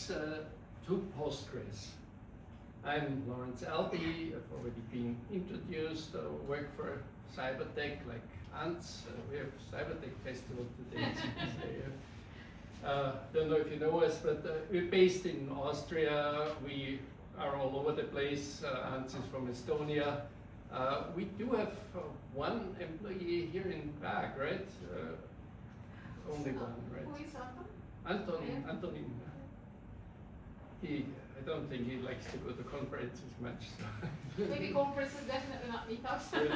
to Postgres. I'm Laurenz Albe. I've already been introduced. I work for Cybertech like ants. We have Cybertech Festival today. Don't know if you know us, but we're based in Austria. We are all over the place. Ants is from Estonia. We do have one employee here in Prague, right? Only one, right? Who is Anton? Antonin. I don't think he likes to go to conferences much. So. Maybe conferences, definitely not meetups.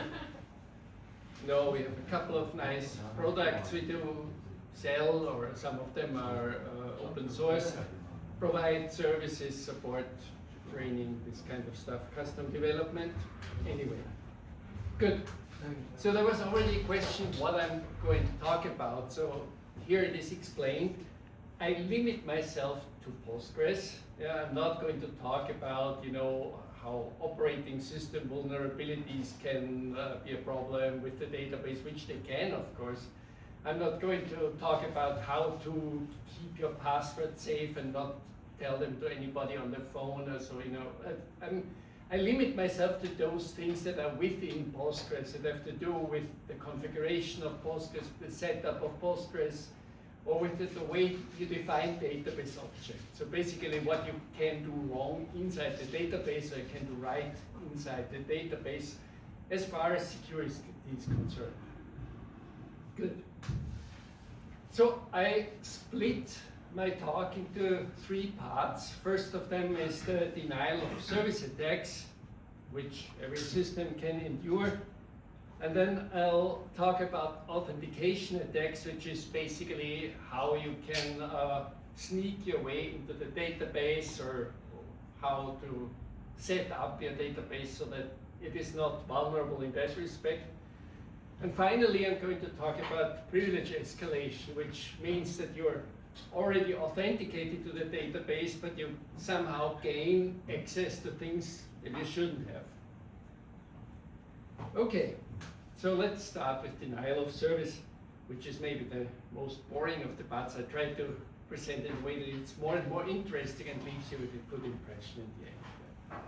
No, we have a couple of nice products we do sell, or some of them are open source, provide services, support, training, this kind of stuff, custom development. Anyway, good. So there was already a question what I'm going to talk about. So here it is explained. I limit myself to Postgres. Yeah, I'm not going to talk about, how operating system vulnerabilities can be a problem with the database, which they can, of course. I'm not going to talk about how to keep your password safe and not tell them to anybody on the phone. So, I limit myself to those things that are within Postgres that have to do with the configuration of Postgres, the setup of Postgres, or with the way you define database objects. So basically what you can do wrong inside the database, or you can do right inside the database, as far as security is concerned. Good. So I split my talk into three parts. First of them is the denial of service attacks, which every system can endure. And then I'll talk about authentication attacks, which is basically how you can sneak your way into the database, or how to set up your database so that it is not vulnerable in that respect. And finally, I'm going to talk about privilege escalation, which means that you're already authenticated to the database, but you somehow gain access to things that you shouldn't have. Okay. So let's start with denial of service, which is maybe the most boring of the parts. I try to present it in a way that it's more and more interesting and leaves you with a good impression in the end.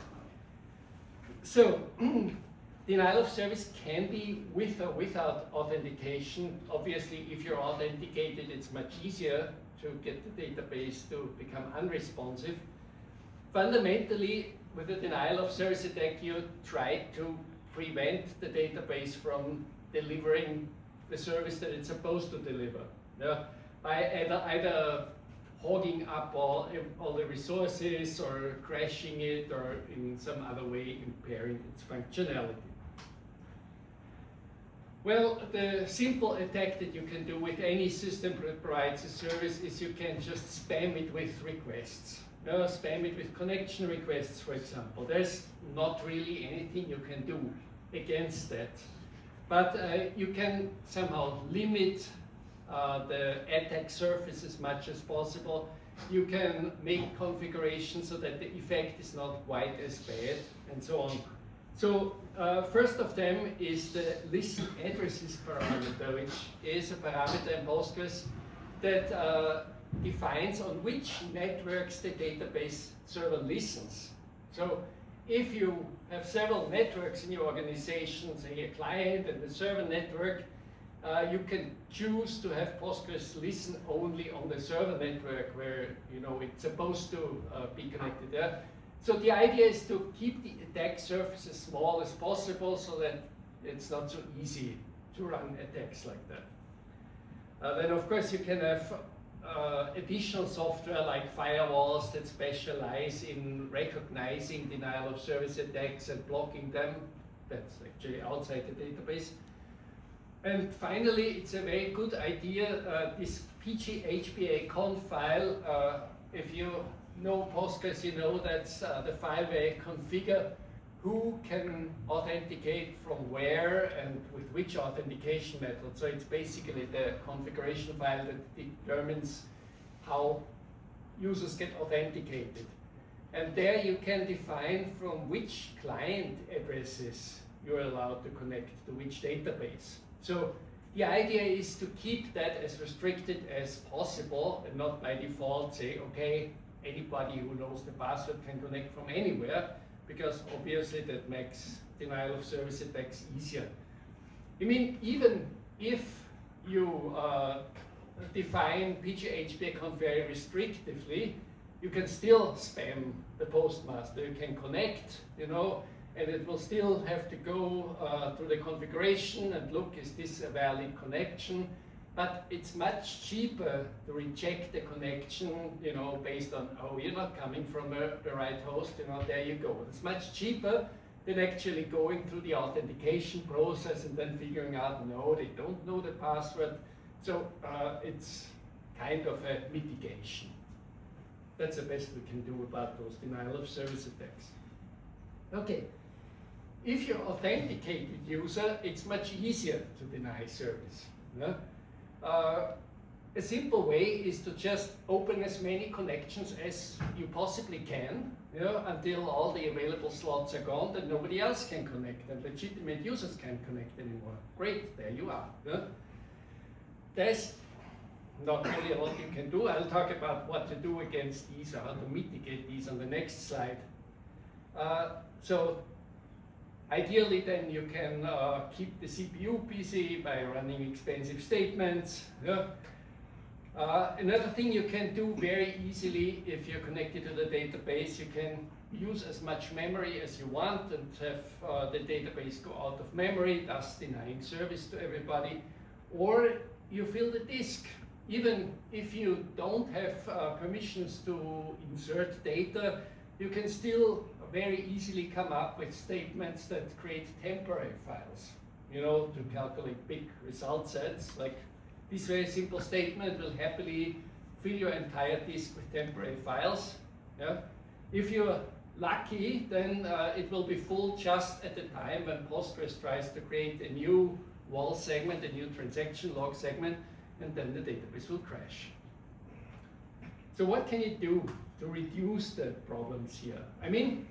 So, denial of service can be with or without authentication. Obviously, if you're authenticated, it's much easier to get the database to become unresponsive. Fundamentally, with a denial of service attack, you try to prevent the database from delivering the service that it's supposed to deliver. By either hogging up all the resources, or crashing it, or in some other way impairing its functionality. Well, the simple attack that you can do with any system that provides a service is you can just spam it with requests. Spam it with connection requests, for example. There's not really anything you can do against that. But you can somehow limit the attack surface as much as possible. You can make configurations so that the effect is not quite as bad, and so on. So first of them is the listen addresses parameter, which is a parameter in Postgres that defines on which networks the database server listens. So if you have several networks in your organization, say a client and a server network, you can choose to have Postgres listen only on the server network where it's supposed to be connected there. So the idea is to keep the attack surface as small as possible so that it's not so easy to run attacks like that. Then of course you can have additional software like firewalls that specialize in recognizing denial of service attacks and blocking them. That's actually outside the database. And finally, it's a very good idea, this pghpa-conf file. If you know Postgres, you know that's the file where you configure who can authenticate from where and with which authentication method. So it's basically the configuration file that determines how users get authenticated. And there you can define from which client addresses you're allowed to connect to which database. So the idea is to keep that as restricted as possible and not by default say, okay, anybody who knows the password can connect from anywhere, because obviously that makes denial of service attacks easier. I mean, even if you define PGHP account very restrictively, you can still spam the postmaster. You can connect, you know, and it will still have to go through the configuration and look, is this a valid connection? But it's much cheaper to reject the connection, you know, based on, oh, you're not coming from the right host, you know, there you go. It's much cheaper than actually going through the authentication process and then figuring out, no, they don't know the password. So it's kind of a mitigation. That's the best we can do about those denial of service attacks. Okay, if you authenticate with user, it's much easier to deny service. Yeah? A simple way is to just open as many connections as you possibly can, until all the available slots are gone, that nobody else can connect and legitimate users can't connect anymore. Great, there you are. Yeah? There's not really a lot you can do. I'll talk about what to do against these or how to mitigate these on the next slide. So ideally then you can keep the CPU busy by running expensive statements. Yeah? Another thing you can do very easily if you're connected to the database, you can use as much memory as you want and have the database go out of memory, thus denying service to everybody. Or you fill the disk. Even if you don't have permissions to insert data, you can still very easily come up with statements that create temporary files, you know, to calculate big result sets. Like this very simple statement will happily fill your entire disk with temporary files. Yeah? If you're lucky, then it will be full just at the time when Postgres tries to create a new wall segment, a new transaction log segment, and then the database will crash. So what can you do to reduce the problems here? I mean,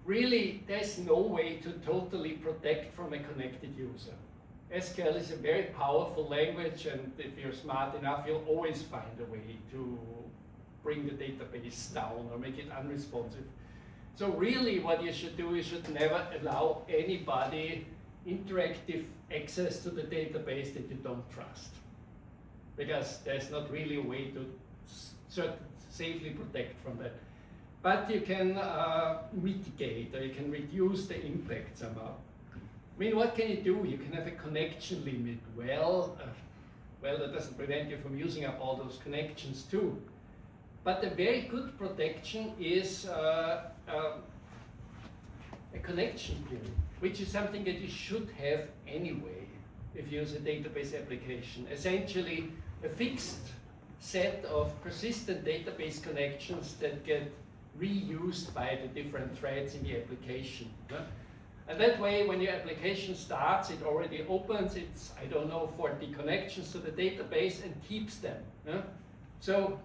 really, there's no way to totally protect from a connected user. SQL is a very powerful language, and if you're smart enough, you'll always find a way to bring the database down or make it unresponsive. So really what you should do, you should never allow anybody interactive access to the database that you don't trust, because there's not really a way to safely protect from that. But you can mitigate, or you can reduce the impact somehow. I mean, what can you do? You can have a connection limit. Well, that doesn't prevent you from using up all those connections too. But a very good protection is a connection pool, which is something that you should have anyway if you use a database application. Essentially, a fixed set of persistent database connections that get reused by the different threads in the application. And that way, when your application starts, it already opens its, I don't know, 40 connections to the database and keeps them. So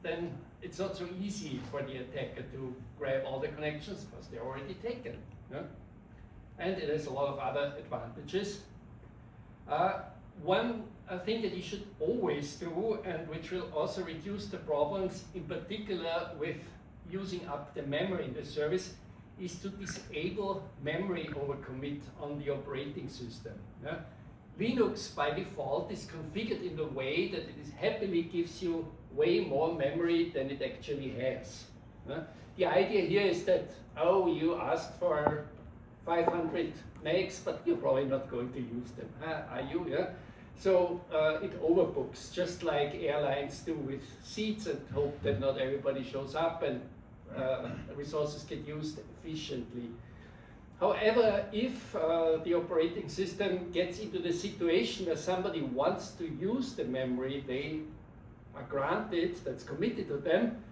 then it's not so easy for the attacker to grab all the connections because they're already taken. And it has a lot of other advantages. One thing that you should always do, and which will also reduce the problems, in particular with using up the memory in the service, is to disable memory overcommit on the operating system. Linux by default is configured in a way that it happily gives you way more memory than it actually has. The idea here is that, oh, you asked for 500 megs, but you're probably not going to use them, are you? Yeah? So it overbooks, just like airlines do with seats, and hope that not everybody shows up and resources get used efficiently. However, if the operating system gets into the situation where somebody wants to use the memory they are granted, that's committed to them,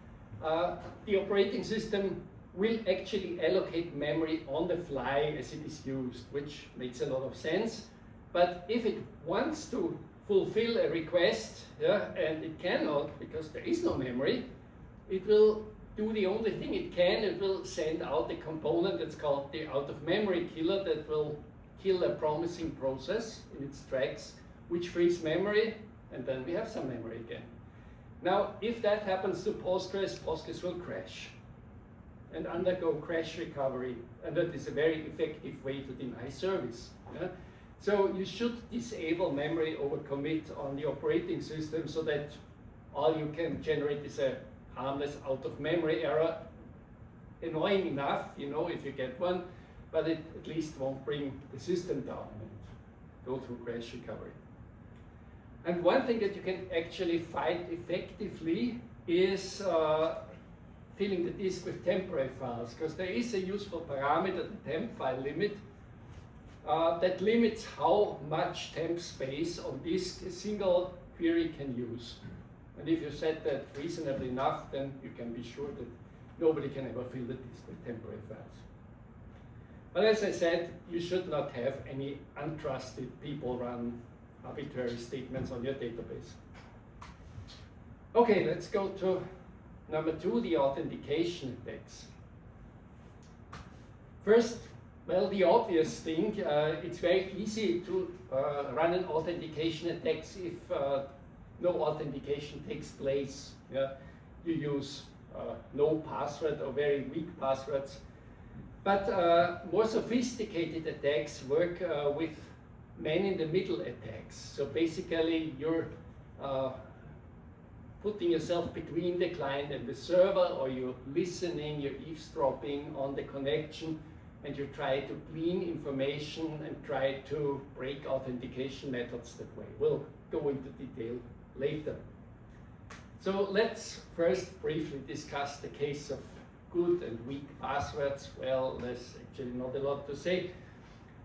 the operating system will actually allocate memory on the fly as it is used, which makes a lot of sense. But if it wants to fulfill a request, and it cannot because there is no memory, it will do the only thing it can. It will send out a component that's called the out-of-memory killer that will kill a promising process in its tracks, which frees memory, and then we have some memory again. Now, if that happens to Postgres, Postgres will crash and undergo crash recovery, and that is a very effective way to deny service. Yeah? So you should disable memory over commit on the operating system so that all you can generate is a harmless out of memory error. Annoying enough, you know, if you get one, but it at least won't bring the system down and go through crash recovery. And one thing that you can actually fight effectively is filling the disk with temporary files, because there is a useful parameter, the temp file limit, that limits how much temp space on disk a single query can use. And if you set that reasonably enough, then you can be sure that nobody can ever fill the disk with temporary files. But as I said, you should not have any untrusted people run arbitrary statements on your database. Okay, let's go to number 2, the authentication attacks. First, well, the obvious thing, it's very easy to run an authentication attack if no authentication takes place. Yeah? You use no password or very weak passwords. But more sophisticated attacks work with man-in-the-middle attacks. So basically, you're putting yourself between the client and the server, or you're listening, you're eavesdropping on the connection, and you try to glean information and try to break authentication methods that way. We'll go into detail later. So let's first briefly discuss the case of good and weak passwords. Well, there's actually not a lot to say.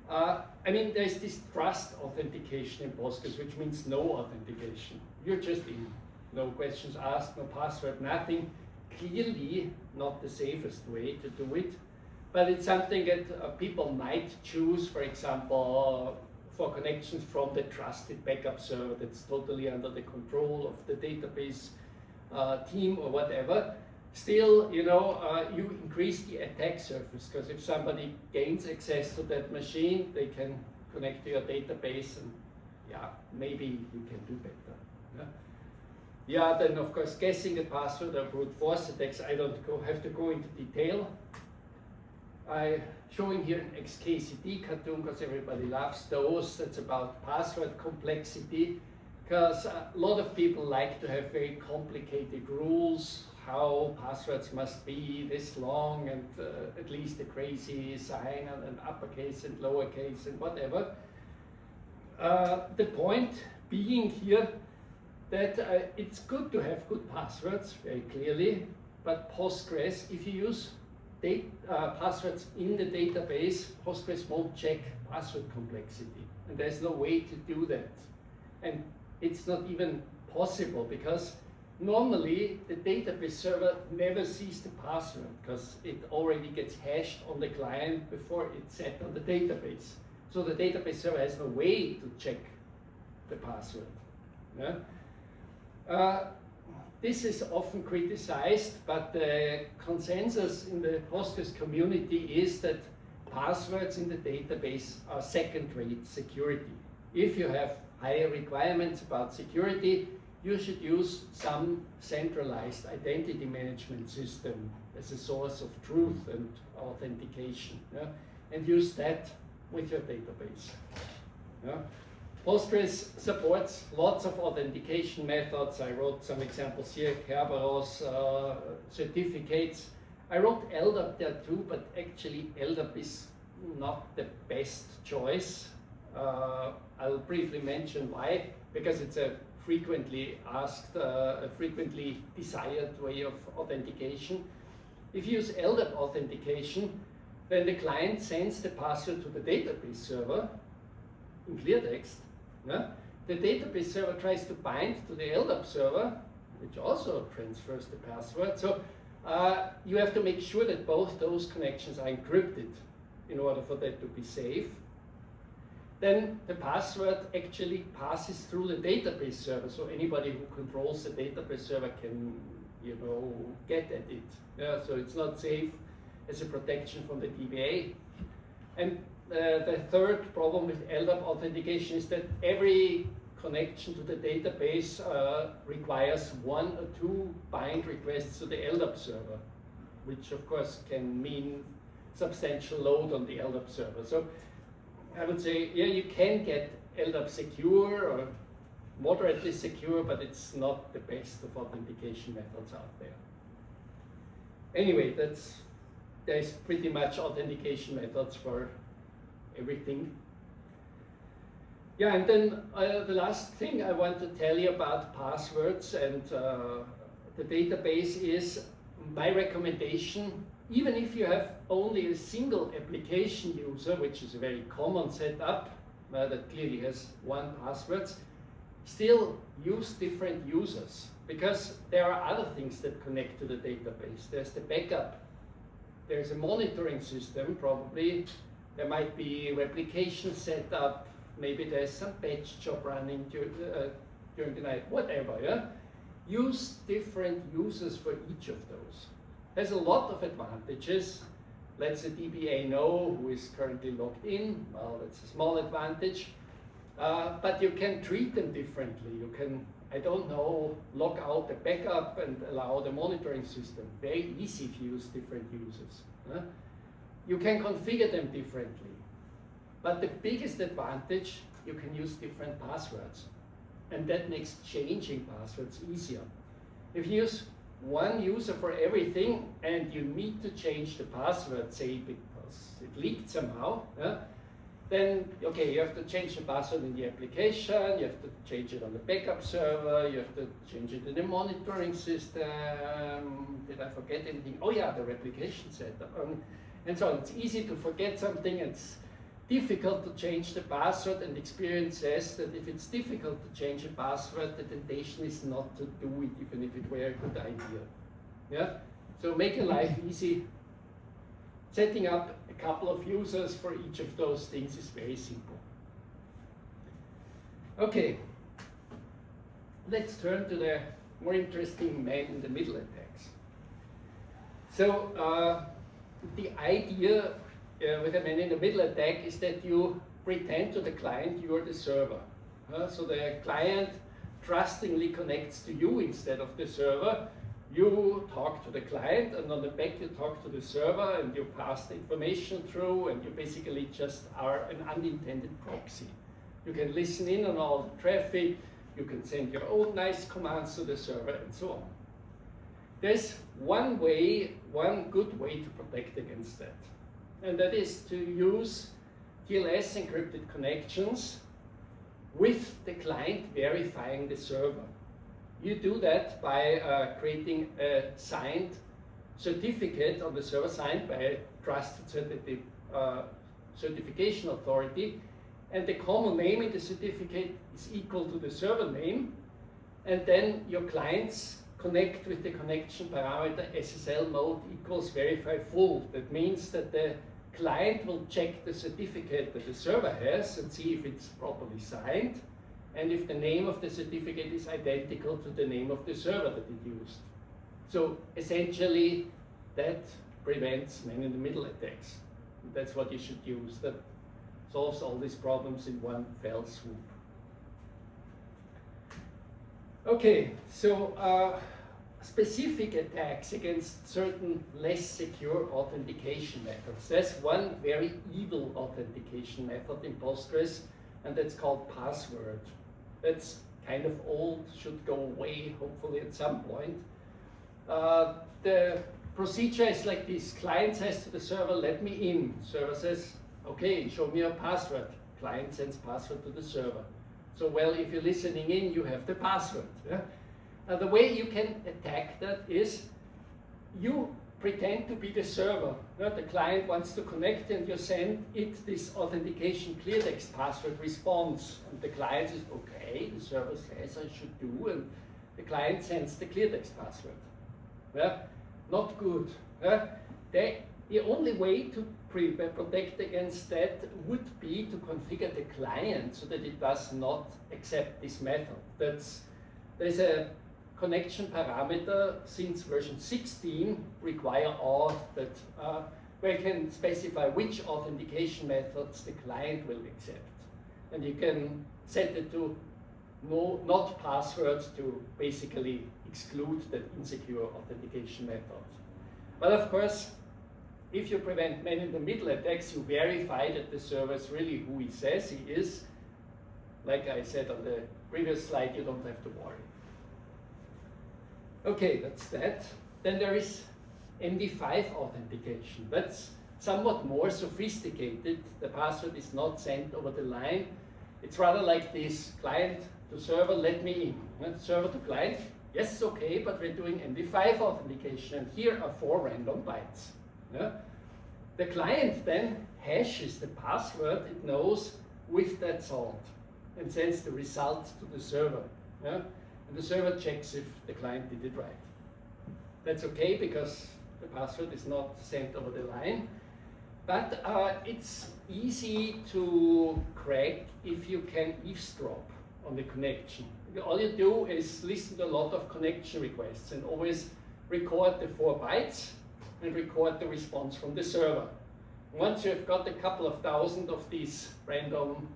I mean, there's this trust authentication in Postgres, which means no authentication. You're just in. No questions asked, no password, nothing. Clearly not the safest way to do it, but it's something that people might choose, for example, for connections from the trusted backup server that's totally under the control of the database team or whatever. Still, you know, you increase the attack surface, because if somebody gains access to that machine, they can connect to your database, and yeah, maybe you can do better. Yeah, then of course guessing the password or brute force attacks, I don't have to go into detail. I'm showing here an XKCD cartoon because everybody loves those. That's about password complexity, because a lot of people like to have very complicated rules, how passwords must be this long and at least a crazy sign and uppercase and lowercase and whatever. The point being here that it's good to have good passwords, very clearly, but Postgres, if you use passwords in the database, Postgres won't check password complexity, and there's no way to do that. And it's not even possible, because normally the database server never sees the password, because it already gets hashed on the client before it's set on the database. So the database server has no way to check the password. Yeah? This is often criticized, but the consensus in the Postgres community is that passwords in the database are second-rate security. If you have higher requirements about security, you should use some centralized identity management system as a source of truth and authentication, yeah? And use that with your database. Yeah? Postgres supports lots of authentication methods. I wrote some examples here, Kerberos, certificates. I wrote LDAP there too, but actually LDAP is not the best choice. I'll briefly mention why, because it's a frequently asked, a frequently desired way of authentication. If you use LDAP authentication, then the client sends the password to the database server in clear text. Yeah? The database server tries to bind to the LDAP server, which also transfers the password. So you have to make sure that both those connections are encrypted in order for that to be safe. Then the password actually passes through the database server, so anybody who controls the database server can, you know, get at it. Yeah, so it's not safe as a protection from the DBA. And the third problem with LDAP authentication is that every connection to the database requires 1 or 2 bind requests to the LDAP server, which of course can mean substantial load on the LDAP server. So I would say, yeah, you can get LDAP secure or moderately secure, but it's not the best of authentication methods out there. Anyway, there's pretty much authentication methods for everything. Yeah, and then the last thing I want to tell you about passwords and the database is my recommendation. Even if you have only a single application user, which is a very common setup that clearly has 1 password, still use different users, because there are other things that connect to the database. There's the backup, there's a monitoring system probably, there might be replication setup, maybe there's some batch job running during the night, whatever, yeah? Use different users for each of those. There's a lot of advantages. Lets the DBA know who is currently logged in. Well, that's a small advantage. But you can treat them differently. You can, I don't know, log out the backup and allow the monitoring system. Very easy if you use different users. You can configure them differently. But the biggest advantage, you can use different passwords. And that makes changing passwords easier. If you use 1 user for everything and you need to change the password, say because it leaked somehow, then okay, you have to change the password in the application, you have to change it on the backup server, you have to change it in the monitoring system. Did I forget anything? Oh yeah, the replication setup. And so on. It's easy to forget something. It's difficult to change the password, and experience says that if it's difficult to change a password, the temptation is not to do it, even if it were a good idea. Yeah? So make your life easy. Setting up a couple of users for each of those things is very simple. Okay, let's turn to the more interesting man-in-the-middle attacks. So the idea with a man-in-the-middle attack is that you pretend to the client you are the server. So the client trustingly connects to you instead of the server. You talk to the client, and on the back you talk to the server, and you pass the information through, and you basically just are an unintended proxy. You can listen in on all the traffic, you can send your own nice commands to the server, and so on. There's one good way to protect against that. And that is to use TLS encrypted connections with the client verifying the server. You do that by creating a signed certificate on the server, signed by a trusted certification authority, and the common name in the certificate is equal to the server name, and then your clients connect with the connection parameter SSL mode equals verify full. That means that the client will check the certificate that the server has and see if it's properly signed, and if the name of the certificate is identical to the name of the server that it used. So essentially that prevents man-in-the-middle attacks. That's what you should use. That solves all these problems in one fell swoop. Okay, so specific attacks against certain less secure authentication methods. There's one very evil authentication method in Postgres, and that's called password. That's kind of old, should go away hopefully at some point. The procedure is like this. Client says to the server, let me in. Server says, okay, show me your password. Client sends password to the server. So, well, if you're listening in, you have the password. Yeah? The way you can attack that is you pretend to be the server. Yeah? The client wants to connect and you send it this authentication clear text password response. And the client says, okay, the server says I should do, and the client sends the clear text password. Yeah? Not good. Yeah? The only way to protect against that would be to configure the client so that it does not accept this method. There's a connection parameter since version 16 require auth that where you can specify which authentication methods the client will accept. And you can set it to not passwords to basically exclude that insecure authentication method. But of course, if you prevent man-in-the-middle attacks, you verify that the server is really who he says he is. Like I said on the previous slide, you don't have to worry. Okay, that's that. Then there is MD5 authentication. That's somewhat more sophisticated. The password is not sent over the line. It's rather like this: client to server, let me in. Server to client, yes, okay, but we're doing MD5 authentication, and here are 4 random bytes. Yeah? The client then hashes the password it knows with that salt and sends the result to the server. Yeah? And the server checks if the client did it right. That's okay because the password is not sent over the line. But it's easy to crack if you can eavesdrop on the connection. All you do is listen to a lot of connection requests and always record the 4 bytes and record the response from the server. Once you've got a couple of thousand of these random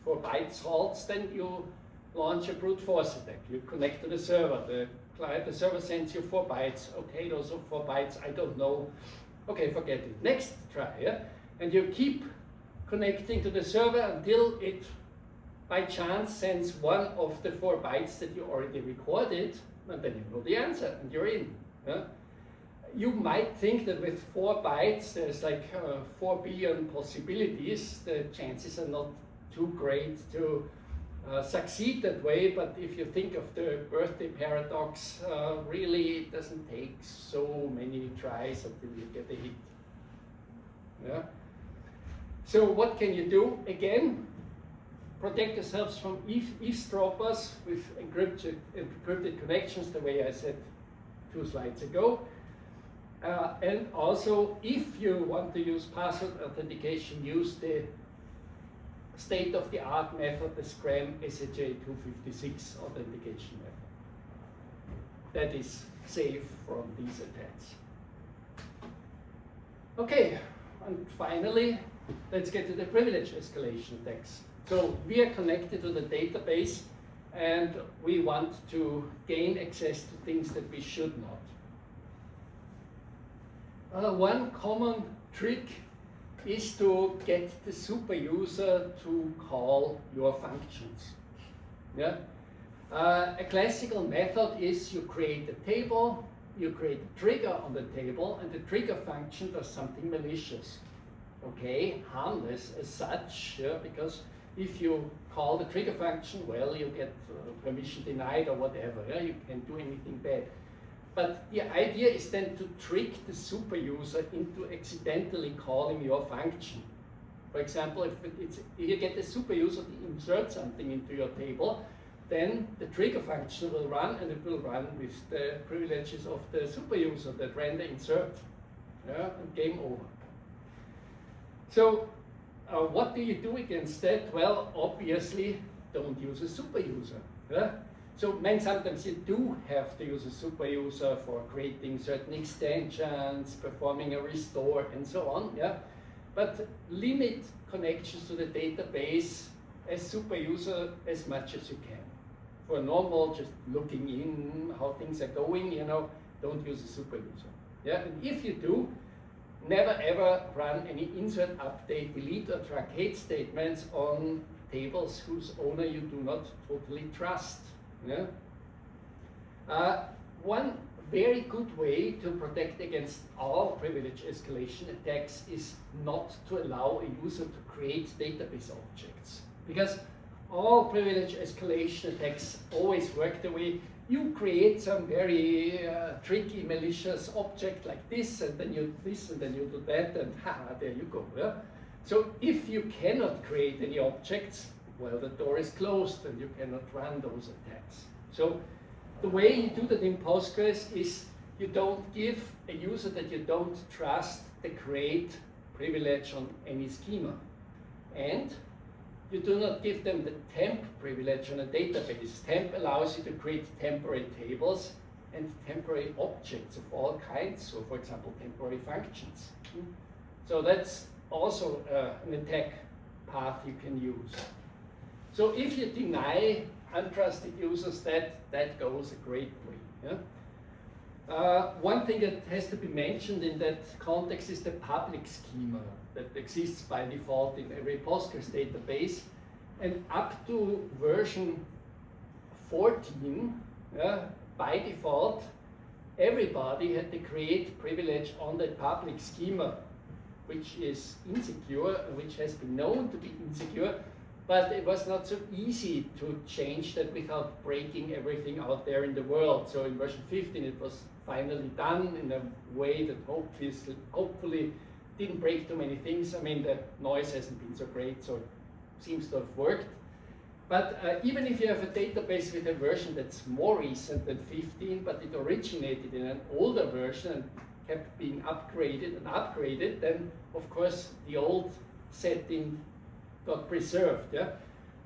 4 byte salts, then you launch a brute force attack. You connect to the server. The server sends you 4 bytes. Okay, those are 4 bytes. I don't know. Okay, forget it. Next try. Yeah? And you keep connecting to the server until it, by chance, sends one of the 4 bytes that you already recorded, and then you know the answer, and you're in. Yeah? You might think that with 4 bytes, there's like 4 billion possibilities. The chances are not too great to succeed that way, but if you think of the birthday paradox, really it doesn't take so many tries until you get a hit. Yeah? So what can you do? Again, protect yourselves from eavesdroppers with encrypted connections, the way I said 2 slides ago. And also, if you want to use password authentication, use the state-of-the-art method, the Scram SHA-256 authentication method. That is safe from these attacks. Okay, and finally, let's get to the privilege escalation attacks. So we are connected to the database, and we want to gain access to things that we should not. One common trick is to get the super user to call your functions. Yeah? A classical method is you create a table, you create a trigger on the table, and the trigger function does something malicious. Okay, harmless as such, yeah, because if you call the trigger function, well, you get permission denied or whatever. Yeah? You can't do anything bad. But the idea is then to trick the super user into accidentally calling your function. For example, if you get the super user to insert something into your table, then the trigger function will run, and it will run with the privileges of the super user that ran the insert. Yeah, and game over. So what do you do against that? Well, obviously, don't use a super user. Yeah? So sometimes you do have to use a super user for creating certain extensions, performing a restore, and so on. Yeah? But limit connections to the database as super user as much as you can. For normal, just looking in how things are going, you know, don't use a super user. Yeah? And if you do, never ever run any insert, update, delete, or truncate statements on tables whose owner you do not totally trust. Yeah? One very good way to protect against all privilege escalation attacks is not to allow a user to create database objects. Because all privilege escalation attacks always work the way you create some very tricky, malicious object like this, and then you do this, and then you do that, and there you go. Yeah? So if you cannot create any objects, well, the door is closed and you cannot run those attacks. So the way you do that in Postgres is you don't give a user that you don't trust the create privilege on any schema. And you do not give them the temp privilege on a database. Temp allows you to create temporary tables and temporary objects of all kinds. So for example, temporary functions. So that's also an attack path you can use. So if you deny untrusted users, that goes a great way. Yeah? One thing that has to be mentioned in that context is the public schema that exists by default in every Postgres database. And up to version 14, by default, everybody had to create privilege on that public schema, which is insecure, which has been known to be insecure, but it was not so easy to change that without breaking everything out there in the world. So in version 15 it was finally done in a way that hopefully didn't break too many things. I mean, the noise hasn't been so great, so it seems to have worked. But even if you have a database with a version that's more recent than 15, but it originated in an older version and kept being upgraded and upgraded, then of course the old setting got preserved. Yeah?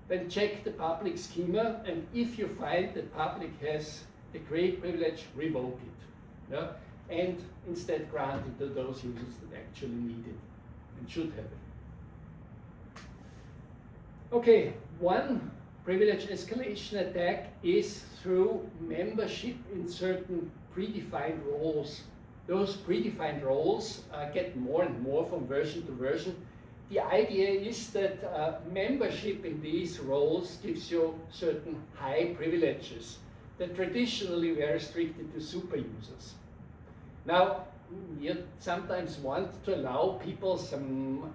Then check the public schema, and if you find the public has the create privilege, revoke it. Yeah? And instead grant it to those users that actually need it and should have it. Okay, one privilege escalation attack is through membership in certain predefined roles. Those predefined roles get more and more from version to version. The idea is that membership in these roles gives you certain high privileges that traditionally were restricted to super users. Now, you sometimes want to allow people something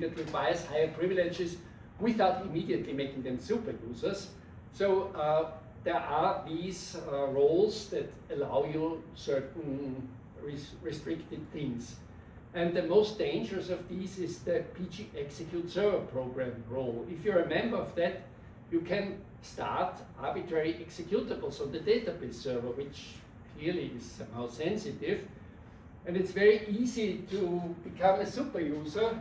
that requires higher privileges without immediately making them super users. So there are these roles that allow you certain restricted things. And the most dangerous of these is the PG execute server program role. If you're a member of that, you can start arbitrary executables on the database server, which clearly is somehow sensitive. And it's very easy to become a super user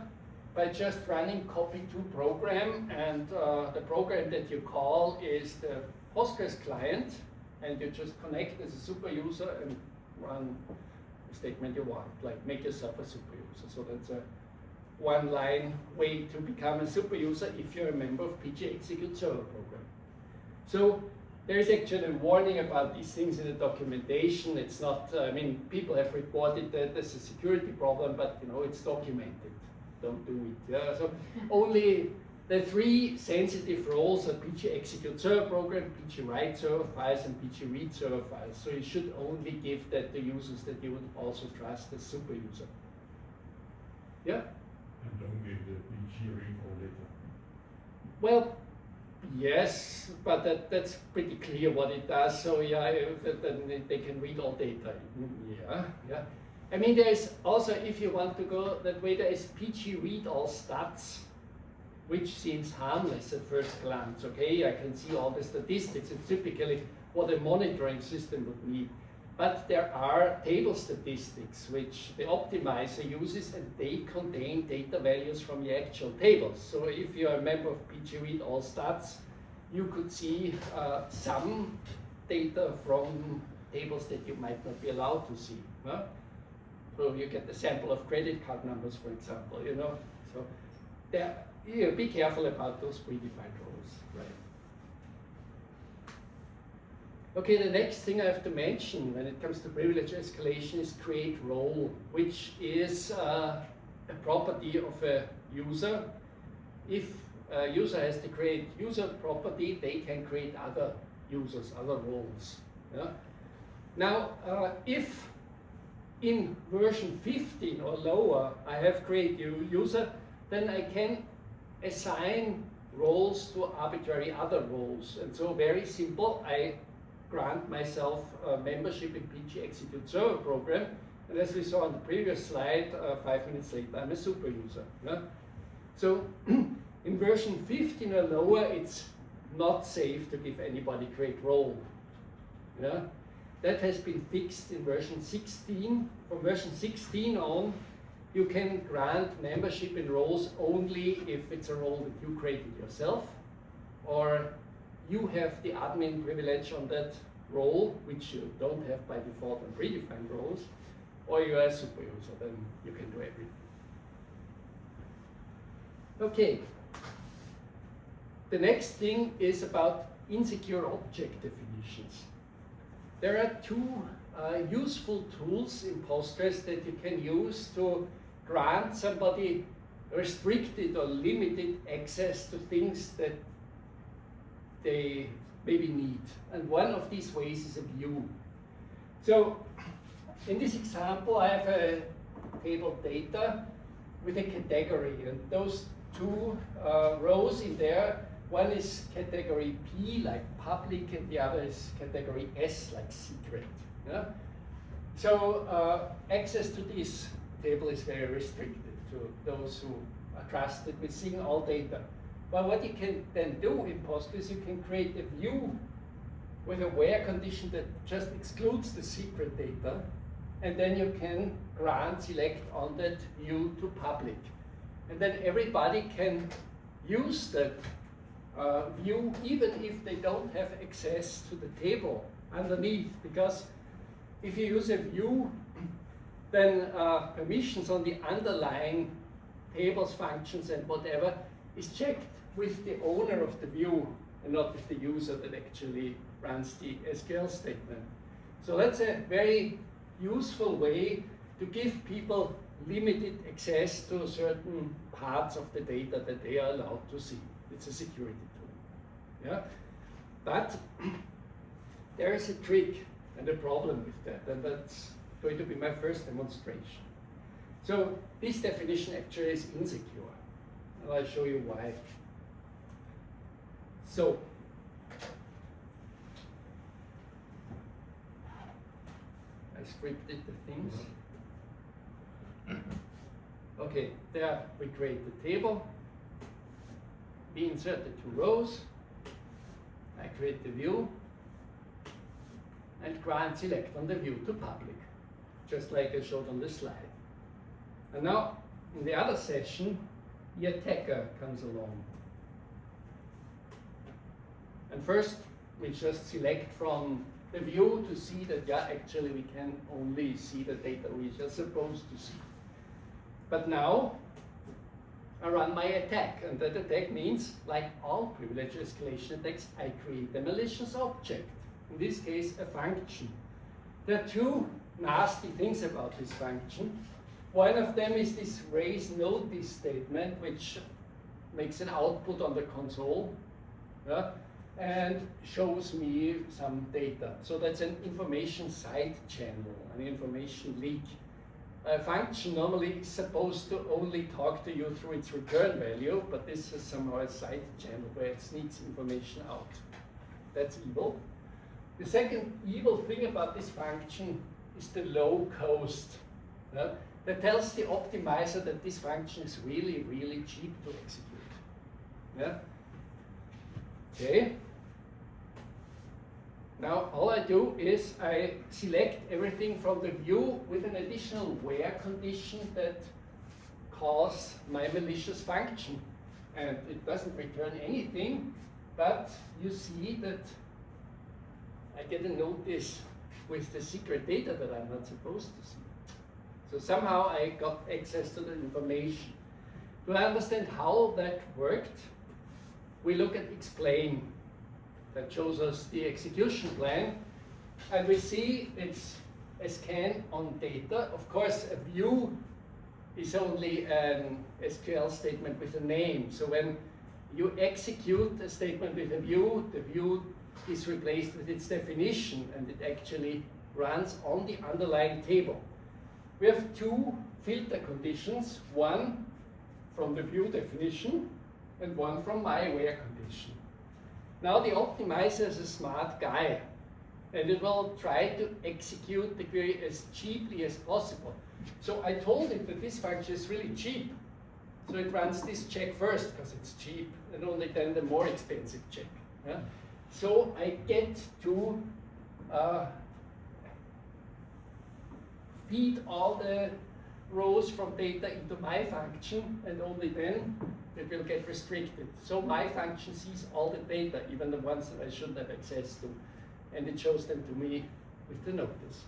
by just running copy to program, and the program that you call is the Postgres client, and you just connect as a super user and run the statement you want, like make yourself a super user. So that's a one-line way to become a super user if you're a member of PG execute server program. So there is actually a warning about these things in the documentation. It's not, I mean, people have reported that there's a security problem, but you know, it's documented. Don't do it. Yeah? So only the three sensitive roles are PG execute server program, PG write server files, and PG read server files. So you should only give that to users that you would also trust as super user. Yeah? And don't give the PG recall later. Well, yes, but that's pretty clear what it does. So yeah, then they can read all data. Yeah, yeah. I mean, there's also, if you want to go that way, there is PG read all stats, which seems harmless at first glance. Okay, I can see all the statistics. It's typically what a monitoring system would need. But there are table statistics which the optimizer uses, and they contain data values from the actual tables. So if you are a member of PG read all stats, you could see some data from tables that you might not be allowed to see. Huh? So you get a sample of credit card numbers, for example. You know, so there, be careful about those predefined roles, right? Okay, the next thing I have to mention when it comes to privilege escalation is create role, which is a property of a user. If a user has to create user property, they can create other users, other roles. Yeah? Now, if in version 15 or lower I have create user, then I can assign roles to arbitrary other roles. And so very simple, I grant myself membership in PG execute server program, and as we saw on the previous slide, 5 minutes later I'm a super user. Yeah? So in version 15 or lower, it's not safe to give anybody create role. Yeah? That has been fixed in version 16. From version 16 on, you can grant membership in roles only if it's a role that you created yourself, or you have the admin privilege on that role, which you don't have by default on predefined roles, or you are a super user, then you can do everything. Okay. The next thing is about insecure object definitions. There are two useful tools in Postgres that you can use to grant somebody restricted or limited access to things that they maybe need. And one of these ways is a view. So in this example, I have a table data with a category, and those two rows in there, one is category P, like public, and the other is category S, like secret. Yeah? So access to this table is very restricted to those who are trusted with seeing all data. But what you can then do in Postgres, you can create a view with a where condition that just excludes the secret data, and then you can select on that view to public. And then everybody can use that view even if they don't have access to the table underneath, because if you use a view, then permissions on the underlying tables, functions, and whatever is checked with the owner of the view and not with the user that actually runs the SQL statement. So that's a very useful way to give people limited access to certain parts of the data that they are allowed to see. It's a security tool. Yeah? But there is a trick and a problem with that, and that's going to be my first demonstration. So this definition actually is insecure, and I'll show you why. So I scripted the things. Okay, there we create the table. We insert the two rows. I create the view and grant select on the view to public, just like I showed on the slide. And now, in the other session, the attacker comes along. And first, we just select from the view to see that, yeah, actually we can only see the data we are supposed to see. But now, I run my attack, and that attack means, like all privilege escalation attacks, I create a malicious object. In this case, a function. There are two nasty things about this function. One of them is this raise notice statement, which makes an output on the console, yeah, and shows me some data. So that's an information side channel, an information leak. A function normally is supposed to only talk to you through its return value, but this is somehow a side channel where it sneaks information out. That's evil. The second evil thing about this function is the low cost. That tells the optimizer that this function is really, really cheap to execute. Yeah? Okay. Now all I do is I select everything from the view with an additional where condition that calls my malicious function. And it doesn't return anything, but you see that I get a notice with the secret data that I'm not supposed to see. So somehow I got access to the information. To understand how that worked, we look at explain. That shows us the execution plan, and we see it's a scan on data. Of course, a view is only an SQL statement with a name. So when you execute a statement with a view, the view is replaced with its definition, and it actually runs on the underlying table. We have two filter conditions, one from the view definition and one from my where condition. Now the optimizer is a smart guy, and it will try to execute the query as cheaply as possible. So I told it that this function is really cheap. So it runs this check first because it's cheap, and only then the more expensive check. Yeah? So I get to feed all the rows from data into my function, and only then it will get restricted. So my function sees all the data, even the ones that I shouldn't have access to, and it shows them to me with the notice.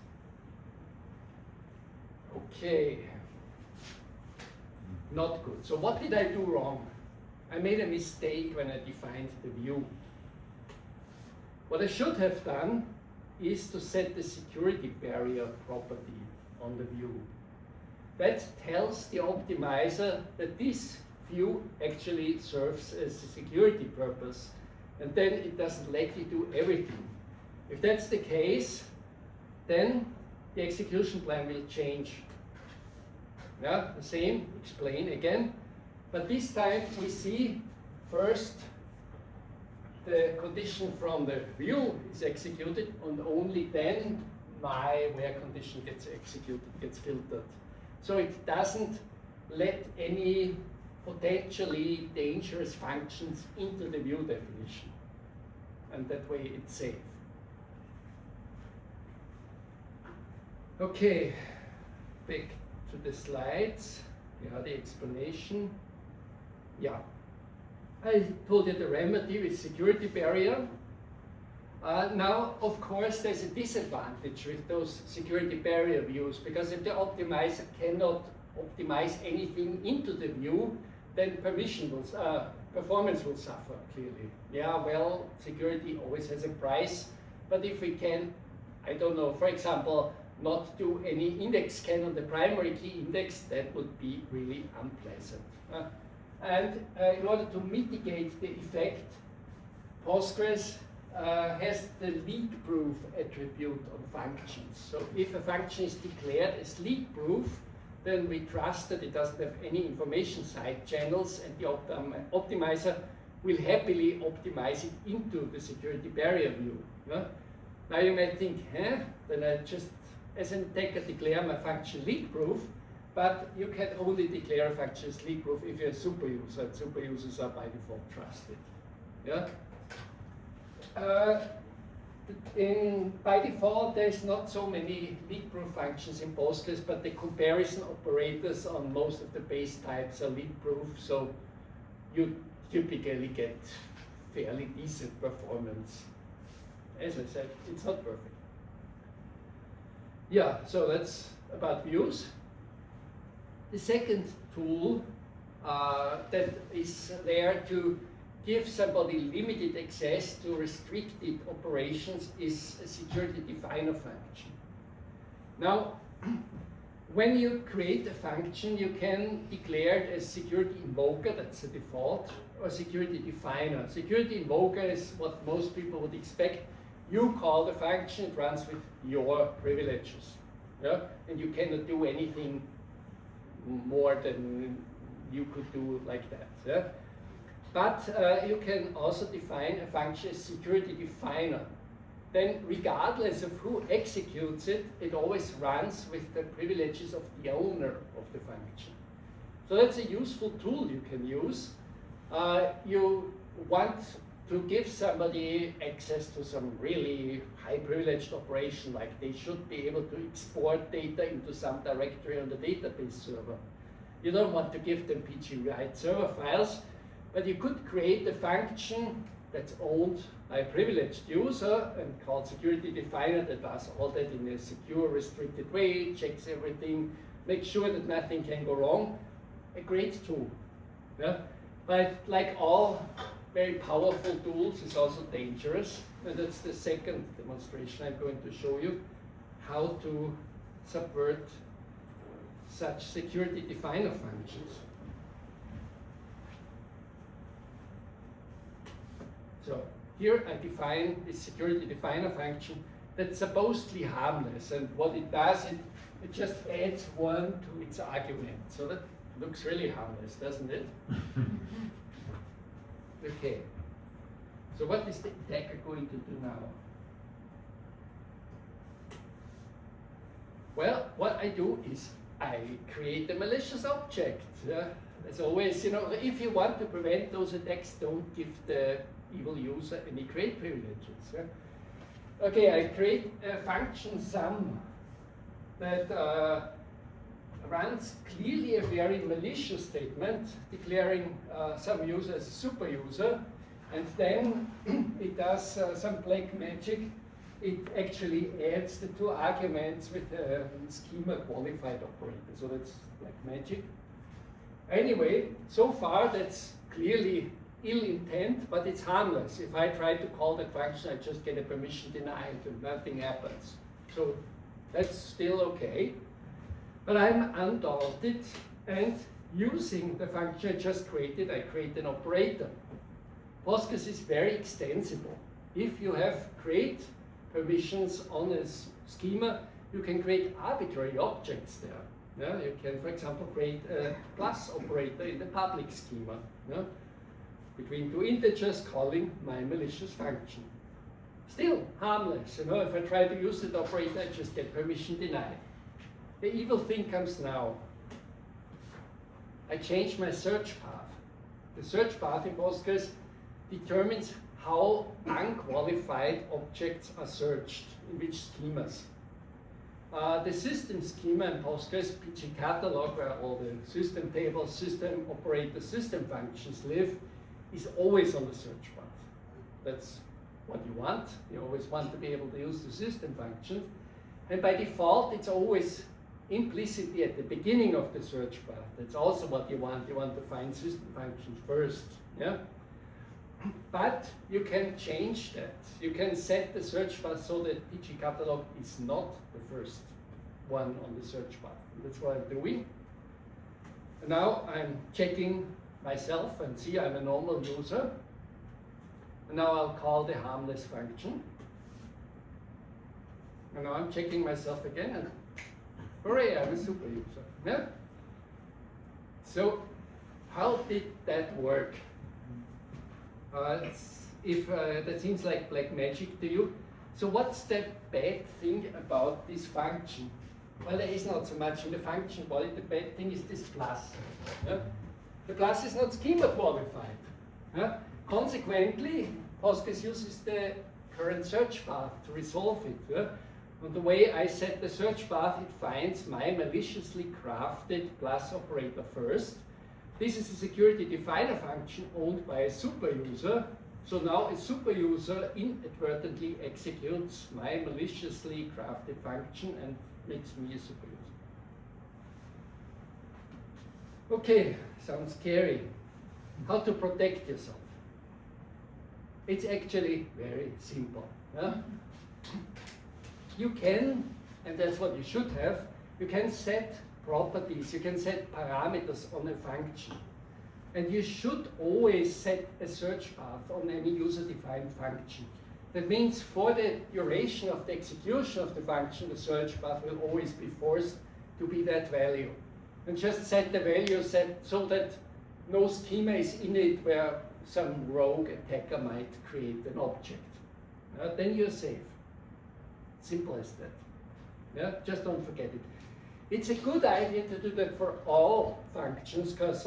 Okay, not good. So what did I do wrong? I made a mistake when I defined the view. What I should have done is to set the security barrier property on the view. That tells the optimizer that this view actually serves as a security purpose, and then it doesn't let you do everything. If that's the case, then the execution plan will change. Yeah, the same, explain again. But this time we see first the condition from the view is executed, and only then my where condition gets executed, gets filtered. So it doesn't let any potentially dangerous functions into the view definition. And that way it's safe. Okay, back to the slides. Yeah, the explanation. Yeah, I told you the remedy with security barrier. Now, of course, there's a disadvantage with those security barrier views, because if the optimizer cannot optimize anything into the view, then performance will suffer, clearly. Yeah, well, security always has a price, but if we can, I don't know, for example, not do any index scan on the primary key index, that would be really unpleasant. And in order to mitigate the effect, Postgres has the leak-proof attribute on functions. So if a function is declared as leak-proof, then we trust that it doesn't have any information side channels, and the optimizer will happily optimize it into the security barrier view. Yeah? Now you might think, then I just, as an attacker, declare my function leak-proof, but you can only declare a function as leak-proof if you're a super user, and super users are by default trusted. Yeah? By default, there's not so many leak-proof functions in Postgres, but the comparison operators on most of the base types are leak-proof, so you typically get fairly decent performance. As I said, it's not perfect. Yeah, so that's about views. The second tool that is there to give somebody limited access to restricted operations is a security definer function. Now, when you create a function, you can declare it as security invoker, that's the default, or security definer. Security invoker is what most people would expect. You call the function, it runs with your privileges. Yeah? And you cannot do anything more than you could do like that. Yeah? But you can also define a function as security definer. Then regardless of who executes it, it always runs with the privileges of the owner of the function. So that's a useful tool you can use. You want to give somebody access to some really high privileged operation, like they should be able to export data into some directory on the database server. You don't want to give them PG write server files, but you could create a function that's owned by a privileged user and called security definer that does all that in a secure, restricted way, checks everything, makes sure that nothing can go wrong. A great tool. Yeah? But like all very powerful tools, it's also dangerous. And that's the second demonstration I'm going to show you, how to subvert such security definer functions. So here I define this security definer function that's supposedly harmless, and what it does, it just adds one to its argument. So that looks really harmless, doesn't it? Okay. So what is the attacker going to do now? Well, what I do is I create a malicious object. As always, you know, if you want to prevent those attacks, don't give the evil user any great privileges. Okay, I create a function sum that runs clearly a very malicious statement, declaring some user as a super user, and then it does some black magic. It actually adds the two arguments with a schema qualified operator, so that's black magic. Anyway, so far that's clearly ill intent, but it's harmless. If I try to call that function, I just get a permission denied and nothing happens. So that's still okay. But I'm undaunted, and using the function I just created, I create an operator. Postgres is very extensible. If you have create permissions on a schema, you can create arbitrary objects there. Yeah? You can, for example, create a plus operator in the public schema. Yeah? Between two integers calling my malicious function. Still harmless. You know, if I try to use that operator, I just get permission denied. The evil thing comes now. I change my search path. The search path in Postgres determines how unqualified objects are searched, in which schemas. The system schema in Postgres, PG catalog, where all the system tables, system operator, system functions live, is always on the search path. That's what you want. You always want to be able to use the system function. And by default, it's always implicitly at the beginning of the search path. That's also what you want. You want to find system functions first. Yeah? But you can change that. You can set the search path so that PG catalog is not the first one on the search path. That's what I'm doing. And now I'm checking myself and see I'm a normal user. And now I'll call the harmless function. And now I'm checking myself again, and hooray, I'm a super user. Yeah? So how did that work? If that seems like black magic to you. So what's the bad thing about this function? Well, there is not so much in the function body. The bad thing is this plus. Yeah? The plus is not schema qualified. Yeah? Consequently, Postgres uses the current search path to resolve it. Yeah? And the way I set the search path, it finds my maliciously crafted plus operator first. This is a security definer function owned by a super user. So now a super user inadvertently executes my maliciously crafted function and makes me a super user. Okay, sounds scary. How to protect yourself? It's actually very simple. Yeah? You can, and that's what you should have, you can set properties, you can set parameters on a function. And you should always set a search path on any user-defined function. That means for the duration of the execution of the function, the search path will always be forced to be that value. And just set the value set so that no schema is in it where some rogue attacker might create an object. Then you're safe. Simple as that. Yeah? Just don't forget it. It's a good idea to do that for all functions, because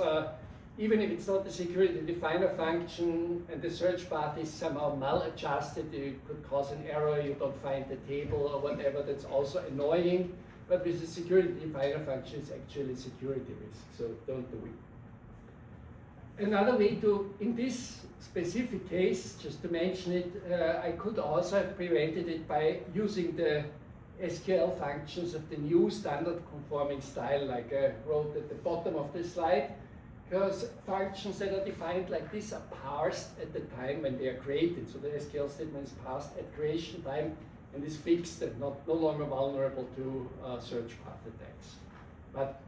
even if it's not a security definer function and the search path is somehow maladjusted, it could cause an error, you don't find the table or whatever, that's also annoying. But with a security definer function, it's actually a security risk, so don't do it. Another way to, in this specific case, just to mention it, I could also have prevented it by using the SQL functions of the new standard conforming style, like I wrote at the bottom of the slide, because functions that are defined like this are parsed at the time when they are created. So the SQL statement is parsed at creation time and is fixed and no longer vulnerable to search path attacks. But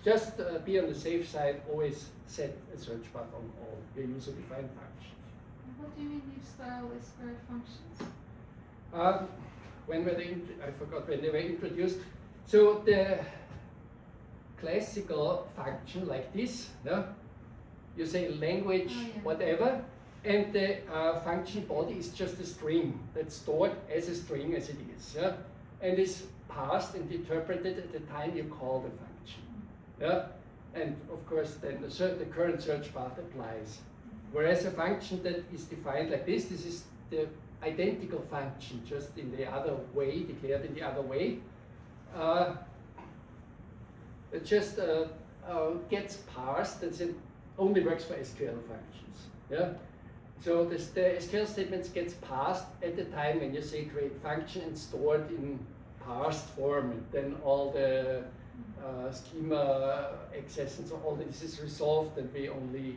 just be on the safe side, always set a search path on all your user-defined functions. What do you mean you style SQL functions? When were they? I forgot when they were introduced. So the classical function like this, yeah? You say language, whatever, and the function body is just a string that's stored as a string as it is, yeah? And is parsed and interpreted at the time you call the function. Yeah? And of course then the current search path applies. Whereas a function that is defined like this is the identical function, just in the other way, declared in the other way. It just gets parsed, and only works for SQL functions. Yeah? So the SQL statements gets parsed at the time when you say create function and stored in parsed form, and then all the schema access and so all this is resolved and we only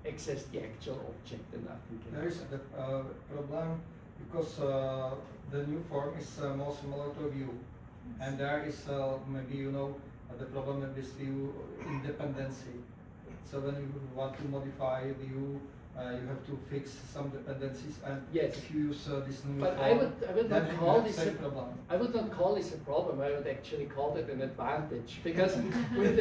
access the actual object and nothing can There is the problem because the new form is more similar to view, and there is maybe the problem with view independency. So when you want to modify view, you have to fix some dependencies, and yes. if you use this new but form, I would then not you call have this same problem. I would not call this a problem. I would actually call it an advantage because with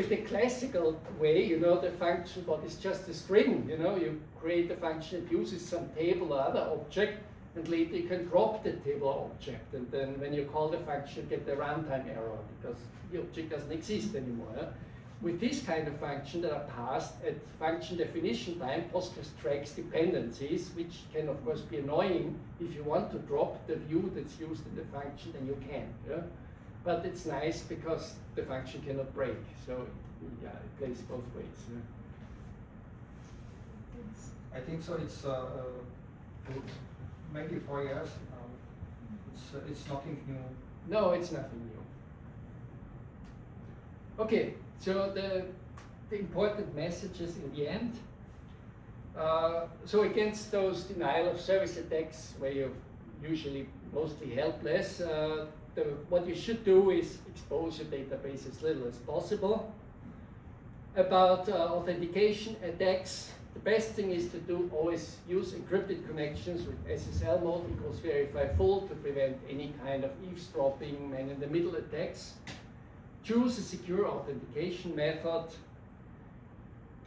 the classical way, the function what is just a string. You create a function that uses some table or other object, and later you can drop the table or object, and then when you call the function, you get the runtime error because the object doesn't exist anymore. Yeah? With this kind of function that are passed at function definition time, Postgres tracks dependencies, which can of course be annoying. If you want to drop the view that's used in the function, then you can. Yeah? But it's nice because the function cannot break. So yeah, it plays both ways. Yeah? I think so. It's maybe 4 years. It's nothing new. No, it's nothing new. Okay, so the important messages in the end. So against those denial of service attacks, where you're usually mostly helpless, what you should do is expose your database as little as possible. About authentication attacks, the best thing is to always use encrypted connections with SSL mode equals verify full to prevent any kind of eavesdropping man-in-the-middle attacks. Choose a secure authentication method.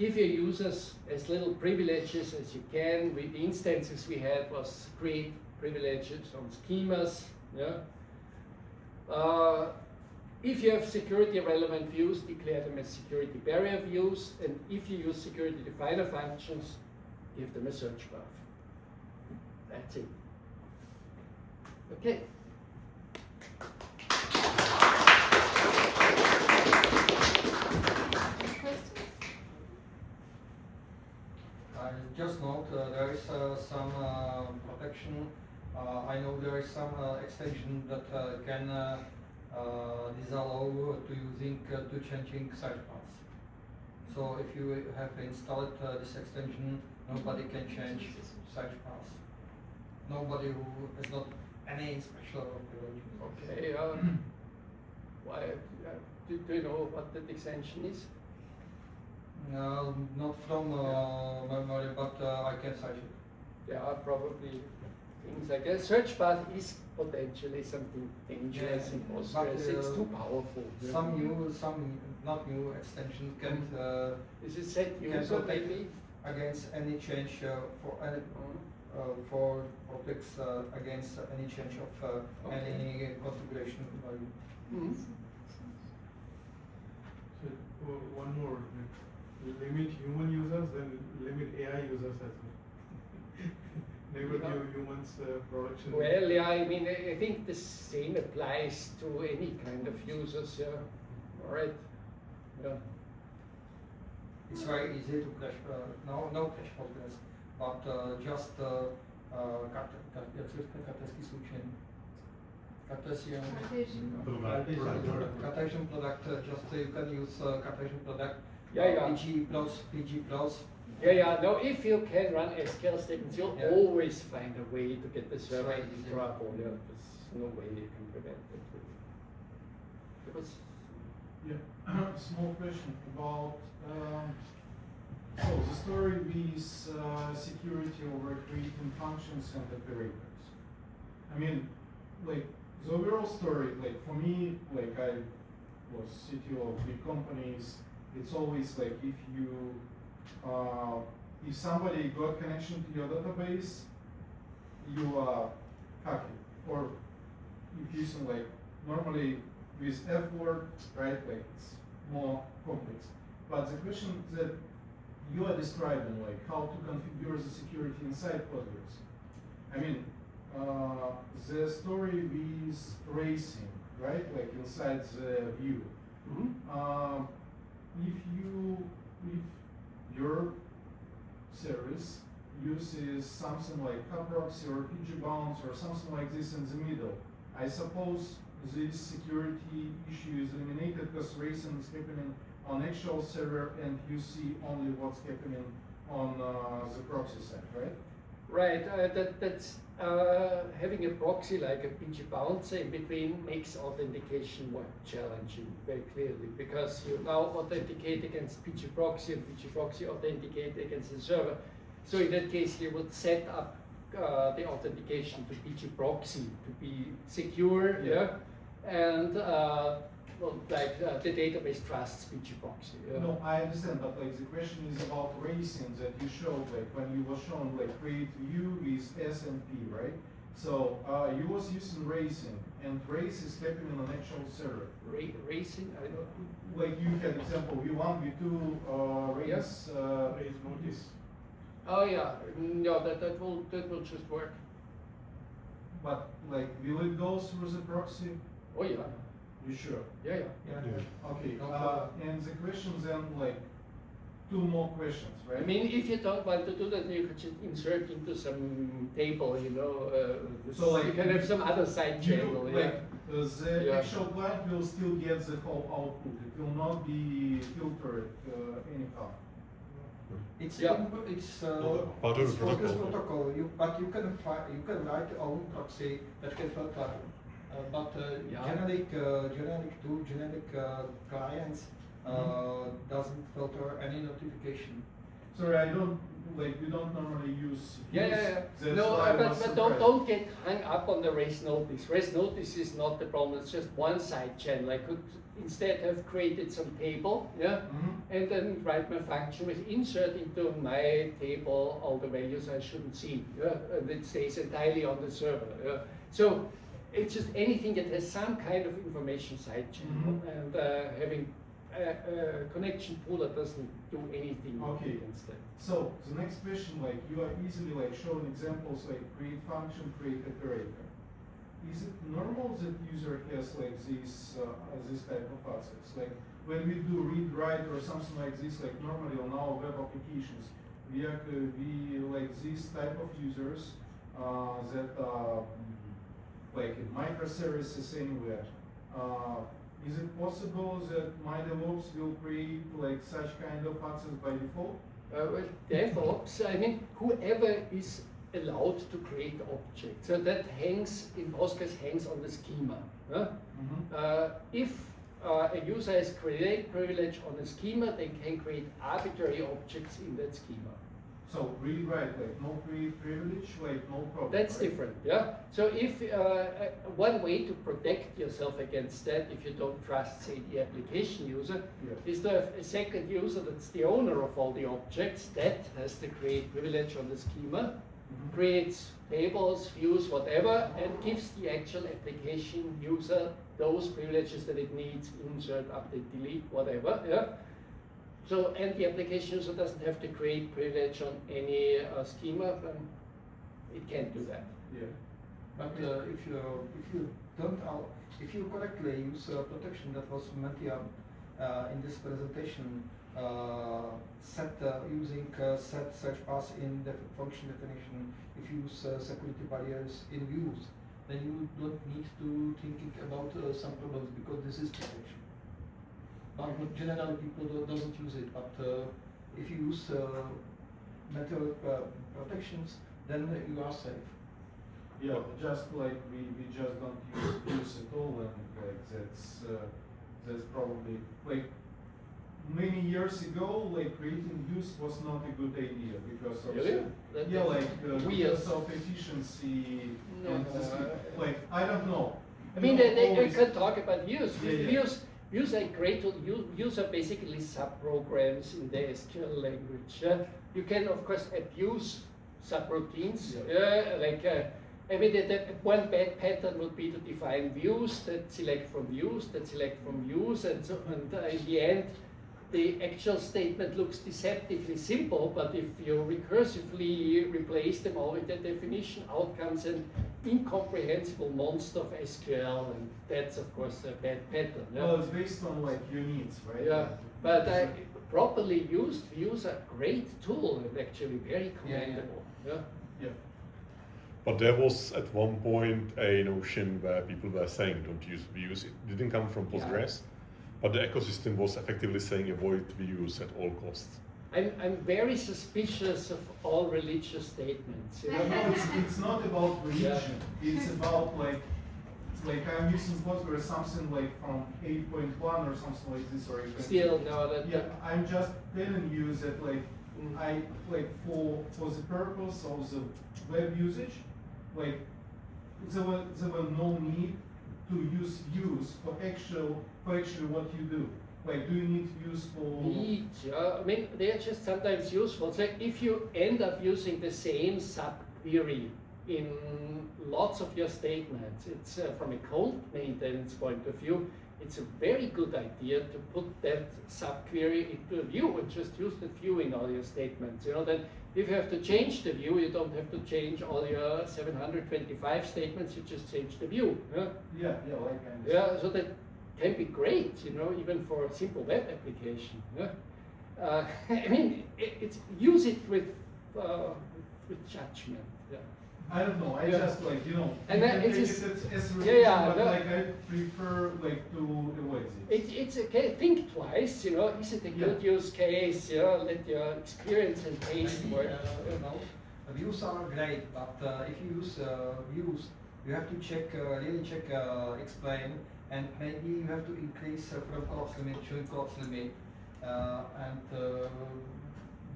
Give your users as little privileges as you can. The instances we had was create privileges on schemas. Yeah. If you have security relevant views, declare them as security barrier views, and if you use security definer functions, give them a search path. That's it. Okay. Just note there is some protection. I know there is some extension that can disallow to using to changing search paths. So if you have installed this extension, nobody can change search paths. Nobody who has not any special privilege. Okay. Why? Do you know what that extension is? Not from memory, but I can search it. There are probably things like a search path is potentially something dangerous in Postgres. It's too powerful. Some not new extension can Is it set user maybe? against any change for protects against any change of any configuration value. Mm-hmm. So one more. Limit human users, then limit AI users as well. Never give humans production. Well, yeah, I mean, I think the same applies to any kind of users. Yeah. All right. Yeah. It's very easy to crash. No crash Postgres, but just kartezský slučení. Cartesian product. Just you can use Cartesian product. Yeah. PG plus. Yeah. No, if you can run SQL statements, you'll always find a way to get the server in trouble. Yeah, there's no way you can prevent it. Because small question about so the story with security over creating functions and operators. I mean, like the overall story, like for me, like I was CTO of big companies. It's always like if somebody got connection to your database, you are hacking. Or if using like normally with F word, right? Like it's more complex. But the question that you are describing, like how to configure the security inside Postgres. I mean, the story with racing, right? Like inside the view. mm-hmm. If your service uses something like hub proxy or PG bounds or something like this in the middle, I suppose this security issue is eliminated because racing is happening on actual server and you see only what's happening on the proxy side, right? Right, that's having a proxy like a PG bouncer in between makes authentication more challenging, very clearly, because you now authenticate against PG proxy and PG proxy authenticate against the server. So in that case, you would set up the authentication to PG proxy to be secure, yeah, and well, like the database trusts PG proxy. Yeah? No, I understand, but like the question is about racing that you showed, like when you was shown like create view with S and P, right? So you was using racing, and race is happening on actual server. Racing, I don't. Like you had example V1, V2, race. Raise notice. Oh yeah, no, that will just work. But like, will it go through the proxy? Oh yeah, You sure? yeah. Yeah. Okay. No problem. And the questions then like two more questions, right? I mean, if you don't want to do that, you could just insert into some table, you know. So, like, you can have some other side channel. Yeah. Like the Yeah. actual client will still get the whole output. It will not be filtered anyhow. It's Yeah. it's Part of it's the protocol. protocol. But you can write your own proxy that can filter. But Yeah. generic clients doesn't filter any notification. Sorry, I don't like. We don't normally use. Yeah. That's No, why I was but surprised. don't get hung up on the race notice. Race notice is not the problem. It's just one side channel. I could instead have created some table, yeah, Mhm. and then write my function with insert into my table all the values I shouldn't see, yeah, and it stays entirely on the server. Yeah. So it's just anything that has some kind of information side channel, Mhm. and having a connection pool that doesn't do anything Okay. against that. So the next question, like you are easily like showing examples like create function, create operator. Is it normal that user has like this type of access? Like when we do read write or something like this, like normally on our web applications, we like these type of users that like in microservices anywhere. Is it possible that my DevOps will create like such kind of access by default? Well, DevOps, I mean, whoever is allowed to create objects, so that hangs in Postgres hangs on the schema. Huh? Mm-hmm. If a user has create privilege on a schema, they can create arbitrary objects in that schema. So read write, like no create privilege, like no problem. That's right? different, yeah. So if one way to protect yourself against that, if you don't trust, say, the application user, Yeah. is to have a second user that's the owner of all the objects that has to create privilege on the schema, Mhm. creates tables, views, whatever, and gives the actual application user those privileges that it needs, insert, update, delete, whatever, yeah. So, and the application user doesn't have to create privilege on any schema, then it can't do that. Yeah. But if you correctly use protection that was mentioned in this presentation, using set search path in the function definition, if you use security barriers in views, then you don't need to thinking about some problems because this is protection. But generally people doesn't use it. But if you use method protections, then you are safe. Yeah, just like we just don't use views at all, and like that's probably like many years ago, like creating views was not a good idea because of Really? yeah, like Weird. because of efficiency No, and this, like I don't know. I mean, You know, they always- can talk about views. Yeah, yeah. Views are great tool. Views are basically subprograms in the SQL language. You can, of course, abuse subroutines. I mean, one bad pattern would be to define views that select from views, that select from views, and so. And in the end, the actual statement looks deceptively simple. But if you recursively replace them all with the definition, out comes an incomprehensible monster of SQL, and that's of course a bad pattern. Yeah? Well, it's based on like your needs, right? Yeah, but properly used views are a great tool and actually very commendable. Yeah. Yeah. But there was at one point a notion where people were saying don't use views. It didn't come from Postgres, but the ecosystem was effectively saying avoid views at all costs. I'm very suspicious of all religious statements. You know? No, it's not about religion. It's about like I'm using Postgres something like from 8.1 or something like this, or Still, no, that. yeah, I'm just telling you that like I like for the purpose of the web usage, like there were no need to use views for actually what you do. Like, do you need views for? Need, I mean, they are just sometimes useful. So if you end up using the same subquery in lots of your statements, it's from a code maintenance point of view, it's a very good idea to put that subquery into a view and just use the view in all your statements. You know, then if you have to change the view, you don't have to change all your 725 statements, you just change the view. Yeah, like I understand. Yeah, so that can be great, you know, even for a simple web application. Yeah? I mean, use it with judgment. Yeah. I don't know. I just like And you then can it's take just- it as yeah, religion, yeah, but no. like I prefer like to avoid it. It's okay. Think twice. You know, is it a good use case? You know, let your experience and taste Maybe, work. views are great, but if you use views, you have to check, really check, explain, and maybe you have to increase from cost limit, join cost limit, and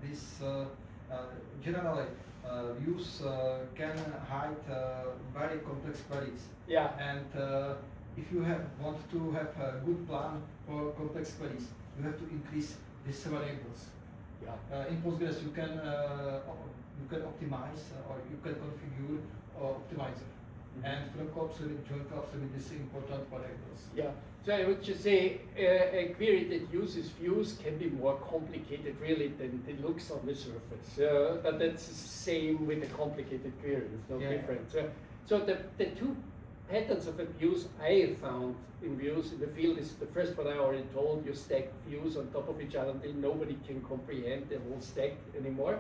this generally views can hide very complex queries. Yeah. And if you want to have a good plan for complex queries, you have to increase these variables. Yeah. In Postgres, you can optimize or you can configure optimizer. And from corpse limit, join corpse limit is important variables. Yeah. So I would just say a query that uses views can be more complicated really than it looks on the surface. But that's the same with a complicated query. It's no difference. So the two patterns of abuse I found in views in the field is the first one I already told you, stack views on top of each other until nobody can comprehend the whole stack anymore.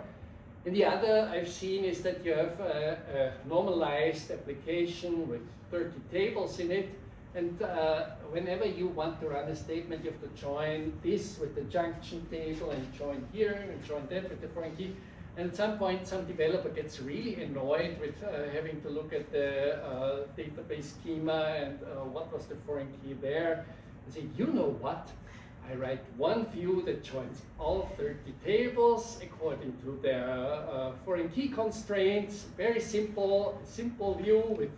And the other I've seen is that you have a normalized application with 30 tables in it, and whenever you want to run a statement, you have to join this with the junction table and join here and join that with the foreign key. And at some point, some developer gets really annoyed with having to look at the database schema and what was the foreign key there. And say, you know what? I write one view that joins all 30 tables according to their foreign key constraints. Very simple view with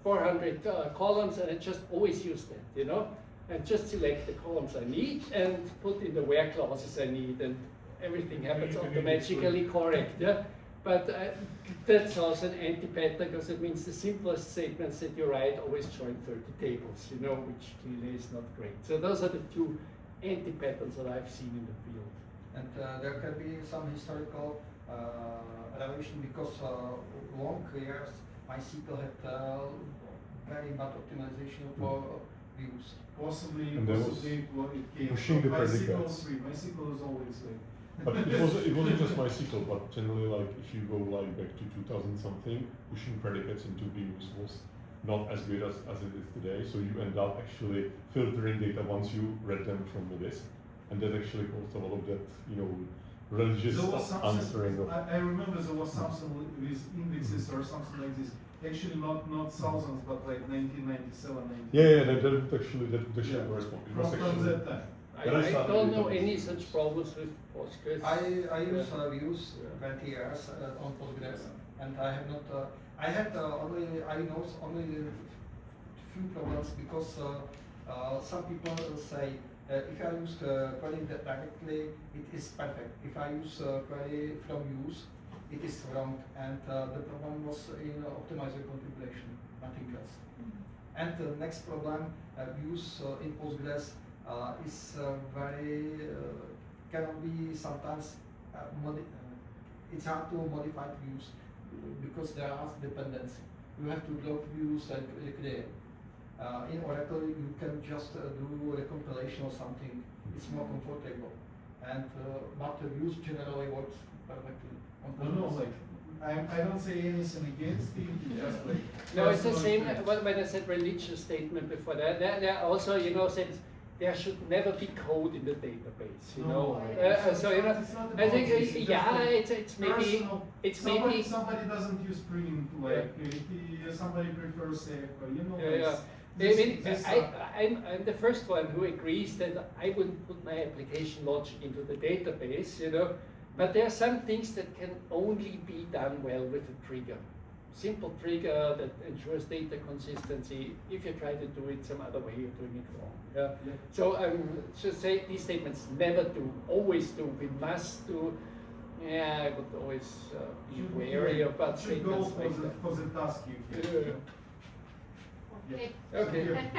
400 columns, and I just always use that, you know, and just select the columns I need and put in the where clauses I need, and everything happens automatically correct. Yeah, but that's also an anti-pattern because it means the simplest statements that you write always join 30 tables, you know, which clearly is not great. So those are the two anti-patterns that I've seen in the field. And there can be some historical relation because long years MySQL had very bad optimization for views. Possibly And there was it came pushing from the MySQL predicates. 3. MySQL is always like. But it wasn't just MySQL, but generally, like if you go like back to 2000 something, pushing predicates into views was not as good as it is today. So you end up actually filtering data once you read them from the list, and that actually caused a lot of that, you know, religious There was answering of. I remember there was something with indexes or something like this. Actually, not thousands, but like 1997. Yeah, that would actually correspond. It was From actually. that time. I don't know any such problems with Postgres. I use views 20 years on Postgres, and I have not. I had only few problems because some people say if I use query directly, it is perfect. If I use query from use, it is wrong, and the problem was in optimizer configuration, nothing else. And the next problem, views in Postgres is very cannot be sometimes it's hard to modify views because there are dependency. You have to drop views and recreate. In Oracle, you can just do recompilation or something. It's more comfortable, and but the views generally works perfectly. On No, Postgres. like I don't say anything against it, just like. No, it's the personal same experience. when I said religious statement before that. There also, said there should never be code in the database. No, So it's not I think about this, it's yeah, just it's maybe Personal. it's somebody, maybe somebody doesn't use Spring, like somebody prefers Sequel, yeah. I mean, I'm the first one who agrees that I wouldn't put my application logic into the database, but there are some things that can only be done well with a trigger. Simple trigger that ensures data consistency. If you try to do it some other way, you're doing it wrong. Yeah. So just say these statements never do, always do, we must do. Yeah, I would always be wary about should go statements like that. for the task you get. Yeah. Okay. Okay.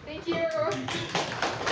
Thank you.